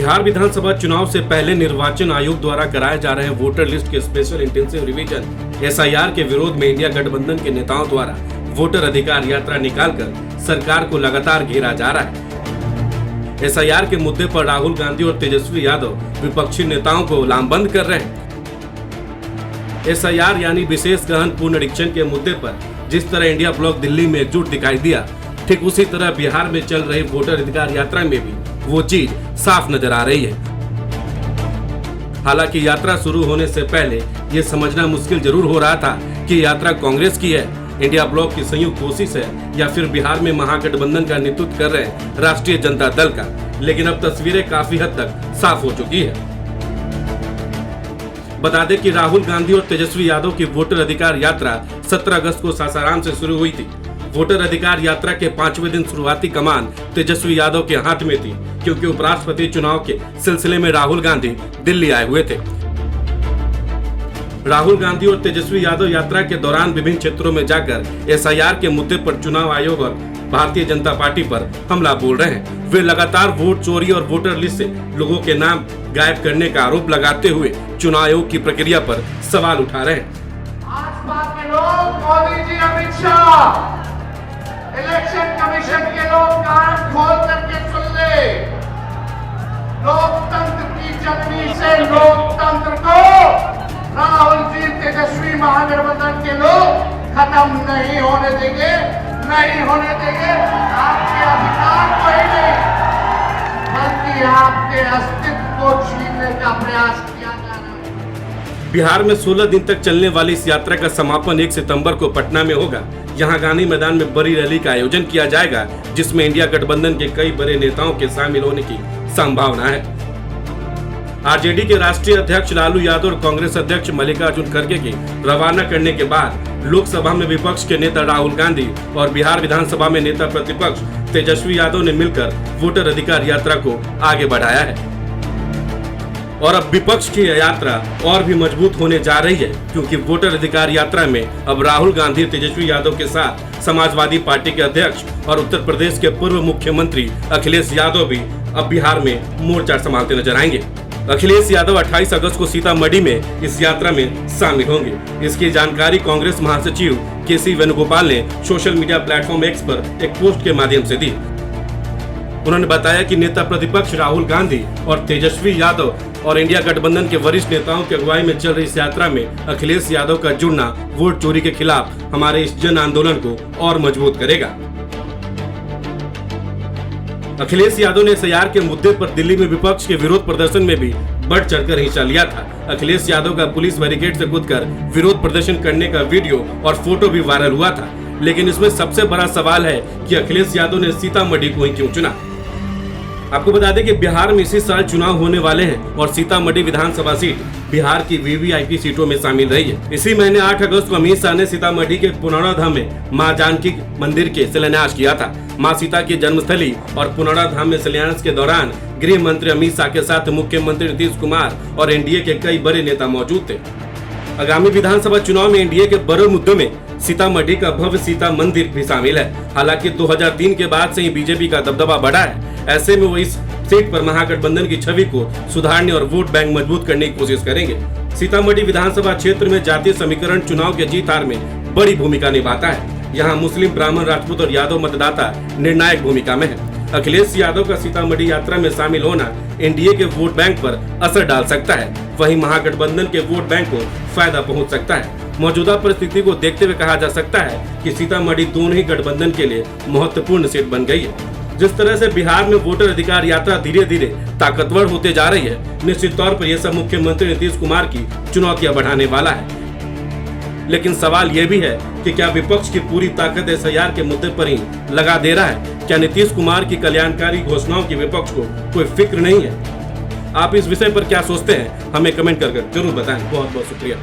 बिहार विधानसभा चुनाव से पहले निर्वाचन आयोग द्वारा कराए जा रहे वोटर लिस्ट के स्पेशल इंटेंसिव रिवीजन एसआईआर के विरोध में इंडिया गठबंधन के नेताओं द्वारा वोटर अधिकार यात्रा निकालकर सरकार को लगातार घेरा जा रहा है। एसआईआर के मुद्दे पर राहुल गांधी और तेजस्वी यादव विपक्षी नेताओं को लामबंद कर रहे हैं। एसआईआर यानी विशेष गहन पुनरीक्षण के मुद्दे पर जिस तरह इंडिया ब्लॉक दिल्ली में एकजुट दिखाई दिया, ठीक उसी तरह बिहार में चल रही वोटर अधिकार यात्रा में भी वो चीज साफ नजर आ रही है। हालांकि यात्रा शुरू होने से पहले ये समझना मुश्किल जरूर हो रहा था कि यात्रा कांग्रेस की है, इंडिया ब्लॉक की संयुक्त कोशिश है या फिर बिहार में महागठबंधन का नेतृत्व कर रहे राष्ट्रीय जनता दल का। लेकिन अब तस्वीरें काफी हद तक साफ हो चुकी है। बता दें कि राहुल गांधी और तेजस्वी यादव की वोटर अधिकार यात्रा 17 अगस्त को सासाराम से शुरू हुई थी। वोटर अधिकार यात्रा के 5वें दिन शुरुआती कमान तेजस्वी यादव के हाथ में थी, क्योंकि उपराष्ट्रपति चुनाव के सिलसिले में राहुल गांधी दिल्ली आए हुए थे। राहुल गांधी और तेजस्वी यादव यात्रा के दौरान विभिन्न क्षेत्रों में जाकर एसआईआर के मुद्दे पर चुनाव आयोग और भारतीय जनता पार्टी पर हमला बोल रहे हैं। वे लगातार वोट चोरी और वोटर लिस्ट से लोगों के नाम गायब करने का आरोप लगाते हुए चुनाव आयोग की प्रक्रिया पर सवाल उठा रहे हैं। आसपास के लोग मोदी जी, अमित शाह, इलेक्शन कमीशन के लोग कान खोल करके सुन ले। लोकतंत्र की जननी से लोकतंत्र को राहुल जी, तेजस्वी महागठबंधन के लोग खत्म नहीं होने देंगे, नहीं होने देंगे। आपके अधिकार को ही नहीं, बल्कि आपके अस्तित्व को छीनने का प्रयास किया जा रहा है। बिहार में 16 दिन तक चलने वाली इस यात्रा का समापन 1 सितंबर को पटना में होगा। यहाँ गांधी मैदान में बड़ी रैली का आयोजन किया जाएगा, जिसमें इंडिया गठबंधन के कई बड़े नेताओं के शामिल होने की संभावना है। आरजेडी के राष्ट्रीय अध्यक्ष लालू यादव और कांग्रेस अध्यक्ष मल्लिकार्जुन खड़गे के रवाना करने के बाद लोकसभा में विपक्ष के नेता राहुल गांधी और बिहार विधानसभा में नेता प्रतिपक्ष तेजस्वी यादव ने मिलकर वोटर अधिकार यात्रा को आगे बढ़ाया है। और अब विपक्ष की यात्रा और भी मजबूत होने जा रही है, क्योंकि वोटर अधिकार यात्रा में अब राहुल गांधी तेजस्वी यादव के साथ समाजवादी पार्टी के अध्यक्ष और उत्तर प्रदेश के पूर्व मुख्यमंत्री अखिलेश यादव भी अब बिहार में मोर्चा संभालते नजर आएंगे। अखिलेश यादव 28 अगस्त को सीतामढ़ी में इस यात्रा में शामिल होंगे। इसकी जानकारी कांग्रेस महासचिव केसी वेणुगोपाल ने सोशल मीडिया प्लेटफॉर्म एक्स पर एक पोस्ट के माध्यम से दी। उन्होंने बताया कि नेता प्रतिपक्ष राहुल गांधी और तेजस्वी यादव और इंडिया गठबंधन के वरिष्ठ नेताओं की अगुवाई में चल रही इस यात्रा में अखिलेश यादव का जुड़ना वोट चोरी के खिलाफ हमारे इस जन आंदोलन को और मजबूत करेगा। अखिलेश यादव ने एसआईआर के मुद्दे पर दिल्ली में विपक्ष के विरोध प्रदर्शन में भी बढ़ चढ़कर हिस्सा लिया था। अखिलेश यादव का पुलिस बैरिकेड से कूदकर विरोध प्रदर्शन करने का वीडियो और फोटो भी वायरल हुआ था। लेकिन इसमें सबसे बड़ा सवाल है कि अखिलेश यादव ने सीतामढ़ी को ही क्यों चुना। आपको बता दें कि बिहार में इसी साल चुनाव होने वाले हैं और सीतामढ़ी विधानसभा सीट बिहार की वीवीआईपी सीटों में शामिल रही है। इसी महीने 8 अगस्त को अमित शाह ने सीतामढ़ी के पुनौरा धाम में मां जानकी मंदिर के शिलान्यास किया था। मां सीता की जन्मस्थली और पुनौरा धाम में शिलान्यास के दौरान गृह मंत्री अमित शाह के साथ मुख्यमंत्री नीतीश कुमार और एनडीए के कई बड़े नेता मौजूद थे। आगामी विधानसभा चुनाव में एनडीए के बड़े मुद्दों में सीतामढ़ी का भव्य सीता मंदिर भी शामिल है। हालांकि 2003 के बाद से ही बीजेपी का दबदबा बढ़ा है। ऐसे में वो इस सीट पर महागठबंधन की छवि को सुधारने और वोट बैंक मजबूत करने की कोशिश करेंगे। सीतामढ़ी विधानसभा क्षेत्र में जातीय समीकरण चुनाव के जीत हार में बड़ी भूमिका निभाता है। यहाँ मुस्लिम, ब्राह्मण, राजपूत और यादव मतदाता निर्णायक भूमिका में है। अखिलेश यादव का सीतामढ़ी यात्रा में शामिल होना एनडीए के वोट बैंक पर असर डाल सकता है, वहीं महागठबंधन के वोट बैंक को फायदा पहुंच सकता है। मौजूदा परिस्थिति को देखते हुए कहा जा सकता है कि सीतामढ़ी दोनों ही गठबंधन के लिए महत्वपूर्ण सीट बन गई है। जिस तरह से बिहार में वोटर अधिकार यात्रा धीरे धीरे ताकतवर होते जा रही है, निश्चित तौर पर यह सब मुख्यमंत्री नीतीश कुमार की चुनौतियां बढ़ाने वाला है। लेकिन सवाल यह भी है कि क्या विपक्ष की पूरी ताकत एसआईआर के मुद्दे पर ही लगा दे रहा है? क्या नीतीश कुमार की कल्याणकारी घोषणाओं की विपक्ष को कोई फिक्र नहीं है? आप इस विषय पर क्या सोचते हैं? हमें कमेंट कर जरूर बताएं। बहुत बहुत शुक्रिया।